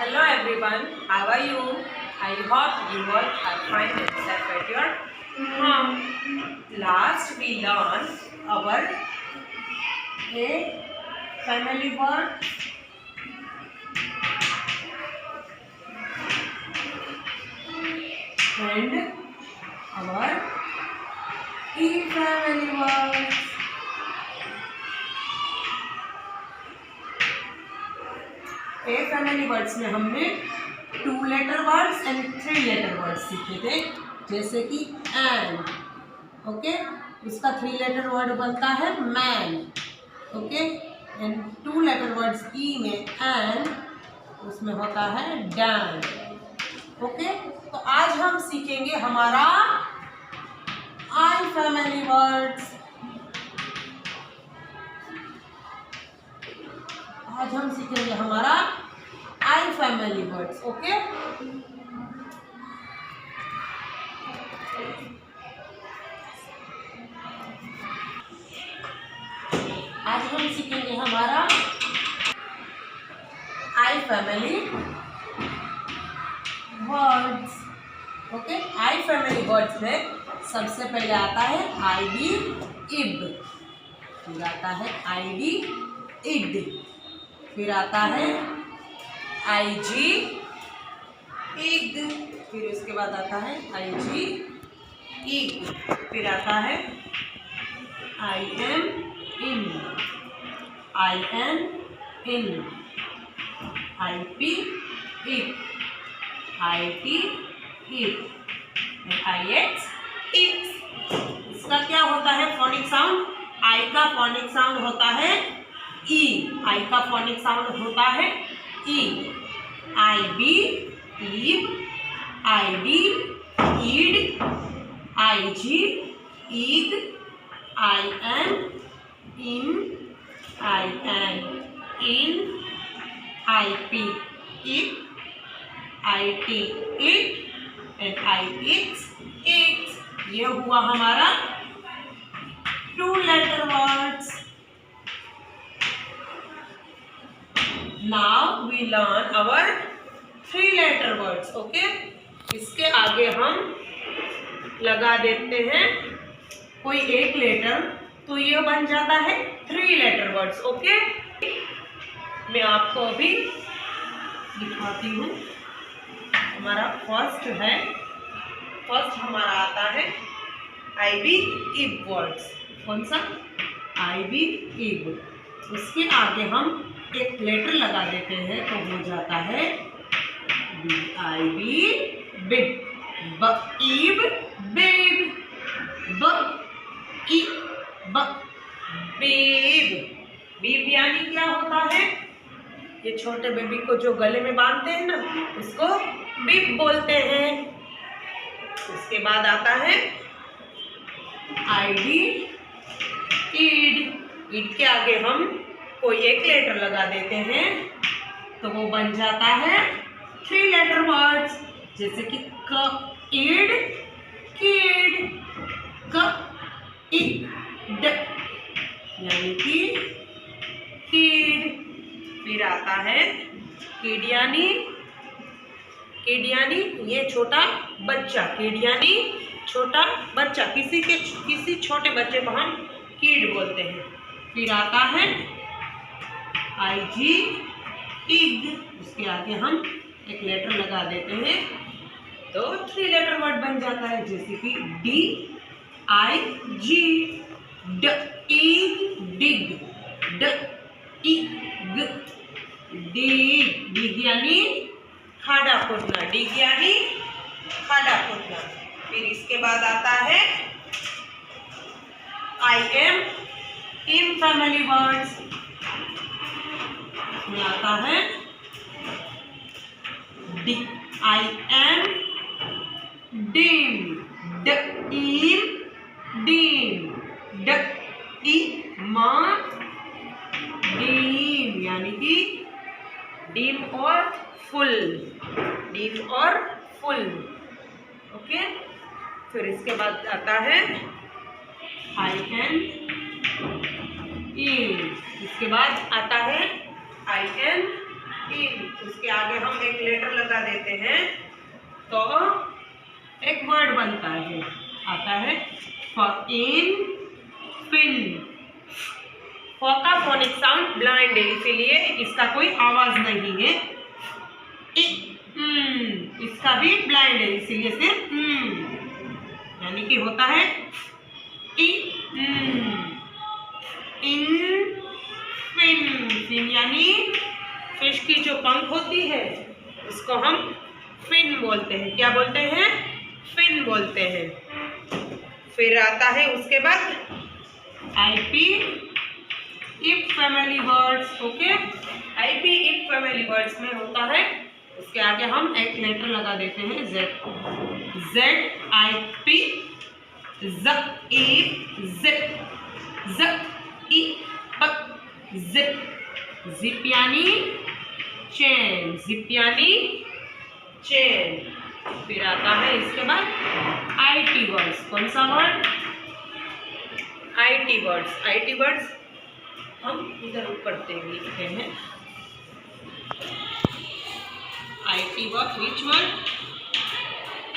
Hello everyone, how are you? I hope you all are fine and safe at your home. Last we learned our a family word and our e family words. E family words में हमने 2 letter words and 3 letter words सीखे थे, जैसे कि and, okay, उसका 3 letter word बनता है man, okay, and 2 letter words E में एंड, उसमें होता है डैन, ओके। तो आज हम सीखेंगे हमारा आई फैमिली वर्ड्स। आज हम सीखेंगे हमारा आई फैमिली वर्ड्स, ओके। आज हम सीखेंगे हमारा आई फैमिली वर्ड्स, ओके। आई फैमिली वर्ड्स में सबसे पहले आता है आई डी इब, फिर आता है आई डी इड, फिर आता है आई जी इग, फिर उसके बाद आता है आई जी इग, फिर आता है I M in, I N in, I P it, I T it, I X its. इसका क्या होता है फोनिक साउंड? आई का फोनिक साउंड होता है ई, आई का फोनिक साउंड होता है ई, I B ib, I D id, I G ig, I N in, I N in, I P it, I T it and I its its. ये हुआ हमारा 2 letter words. Now we learn our 3 letter words, okay? इसके आगे हम लगा देते हैं कोई एक लेटर, तो ये बन जाता है 3 लेटर वर्ड्स, ओके। मैं आपको अभी दिखाती हूँ। हमारा फर्स्ट हमारा आता है आई बी इब वर्ड्स। कौन सा? आई बी इब। उसके आगे हम एक लेटर लगा देते हैं तो हो जाता है बी आई बी बिब, ब ईब बेब, ब ई ब बेब। बीब यानी क्या होता है? ये छोटे बेबी को जो गले में बांधते हैं ना, उसको बीब बोलते हैं। उसके बाद आता है आई डी ईड। ईड के आगे हम कोई एक लेटर लगा देते हैं तो वो बन जाता है 3 लेटर वर्ड्स, जैसे कि क ईड कीड, क इड यानी कि कीड। फिर आता है किड यानी ये छोटा बच्चा, किड यानी छोटा बच्चा, किसी छोटे बच्चे को हम किड बोलते हैं। फिर आता है आई जी इग, उसके आगे हम एक लेटर लगा देते हैं तो 3 लेटर वर्ड बन जाता है, जैसे कि डी आई जी, ड ई डिग, ड ई ग, डिग। डिग यानी खाड़ा खोदना, डिग यानी खाड़ा खोदना। फिर इसके बाद आता है I M in family words में आता है डी आई एम डीम, ड ईम डीम, ड ई मां डीम यानी कि डीम और फुल, डीम और फुल, ओके। फिर इसके बाद आता है आई एन इन, इसके बाद आता है आई एन इन, उसके आगे हम एक लेटर लगा देते हैं तो एक वर्ड बनता है, आता है इन फिन। फ का फोनिक साउंड ब्लाइंड है, इसीलिए इसका कोई आवाज नहीं है। इसका भी ब्लाइंड है, इसीलिए सिर्फ यानी कि होता है इन फिन। फिन यानी फिश की जो पंख होती है उसको हम फिन बोलते हैं। क्या बोलते हैं? फिन बोलते हैं। फिर आता है उसके बाद IP if family words. Okay, IP if family words में होता है, उसके आगे हम एक लेटर लगा देते हैं जेड आई पी ज ई जिप। जिप यानी चेन, जिप यानी चेन। फिर आता है इसके बाद आईटी वर्ड्स। कौन सा word? IT words. IT words हम इधर ऊपर लिखते हैं। IT word, which word?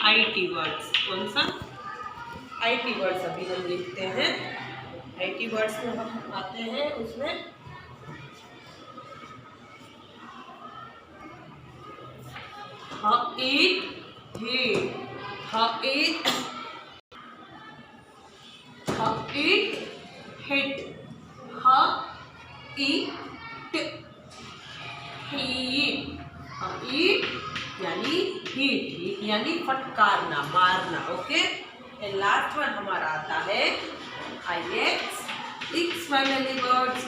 IT words. कौन सा? आईटी वर्ड्स अभी हम लिखते हैं। आईटी वर्ड्स में हम आते हैं उसमें हिट, यानी हिट यानी फटकारना, मारना। ओके, एंड लास्ट वन हमारा आता है इक्स फैमिली वर्ड्स।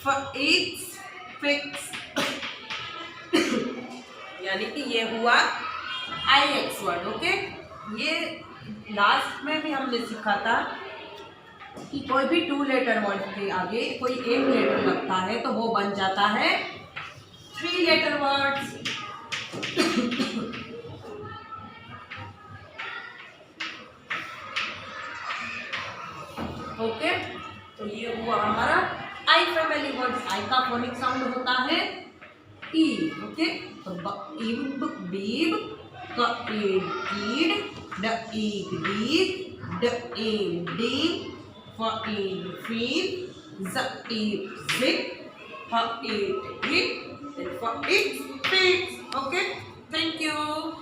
FIX फिक्स यानी कि ये हुआ IX वर्ड। ओके, ये लास्ट में भी हमने सीखा था कि कोई भी 2 लेटर वर्ड के आगे कोई एक लेटर लगता है तो वो बन जाता है 3 लेटर वर्ड्स। ओके, तो ये हुआ हमारा आई फैमिली वर्ड्स। आई का फोनिक साउंड होता है ई। ओके, तो इब बीब, क ईड ईड, ड ईग डीग, ड ईड डीग, फ ईड फीड, ज ईड जिप, ह ईड hit, and for it fix. Okay, thank you.